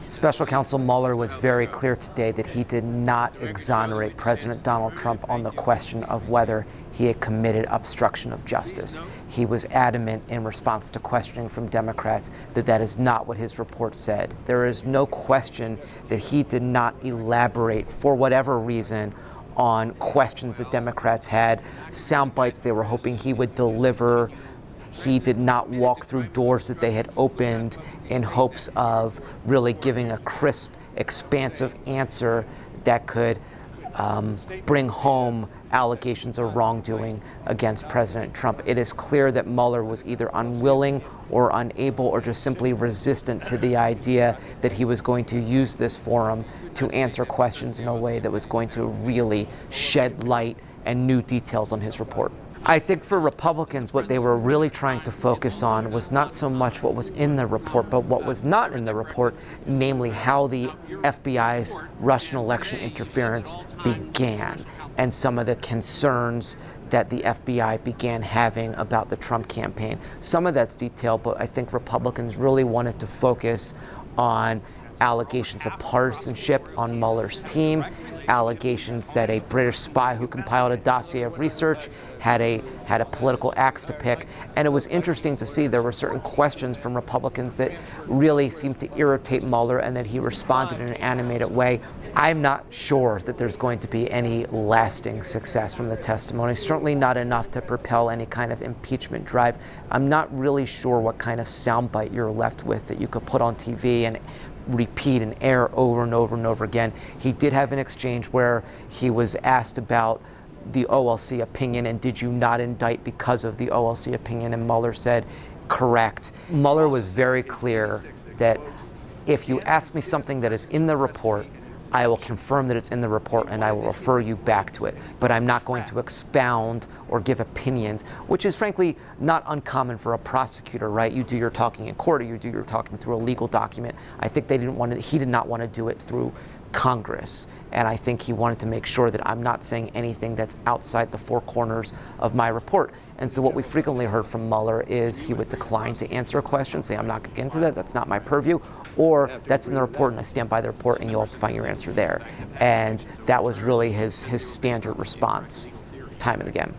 Special Counsel Mueller was very clear today that he did not exonerate President Donald Trump on the question of whether he had committed obstruction of justice. He was adamant in response to questioning from Democrats that that is not what his report said. There is no question that he did not elaborate, for whatever reason, on questions that Democrats had, sound bites they were hoping he would deliver. He did not walk through doors that they had opened in hopes of really giving a crisp, expansive answer that could bring home allegations of wrongdoing against President Trump. It is clear that Mueller was either unwilling or unable or just simply resistant to the idea that he was going to use this forum to answer questions in a way that was going to really shed light and new details on his report. I think for Republicans, what they were really trying to focus on was not so much what was in the report, but what was not in the report, namely how the FBI's Russian election interference began and some of the concerns that the FBI began having about the Trump campaign. Some of that's detailed, but I think Republicans really wanted to focus on allegations of partisanship on Mueller's team, allegations that a British spy who compiled a dossier of research had a political axe to pick. And it was interesting to see there were certain questions from Republicans that really seemed to irritate Mueller and that he responded in an animated way. I'm not sure that there's going to be any lasting success from the testimony, certainly not enough to propel any kind of impeachment drive. I'm not really sure what kind of soundbite you're left with that you could put on TV and repeat and air over and over and over again. He did have an exchange where he was asked about the OLC opinion and did you not indict because of the OLC opinion, and Mueller said, correct. Mueller was very clear that if you ask me something that is in the report, I will confirm that it's in the report and I will refer you back to it. But I'm not going to expound or give opinions, which is frankly not uncommon for a prosecutor, right? You do your talking in court or you do your talking through a legal document. I think he did not want to do it through Congress. And I think he wanted to make sure that I'm not saying anything that's outside the four corners of my report. And so what we frequently heard from Mueller is he would decline to answer a question, say, I'm not going to get into that, that's not my purview, or that's in the report and I stand by the report and you'll have to find your answer there. And that was really his standard response, time and again.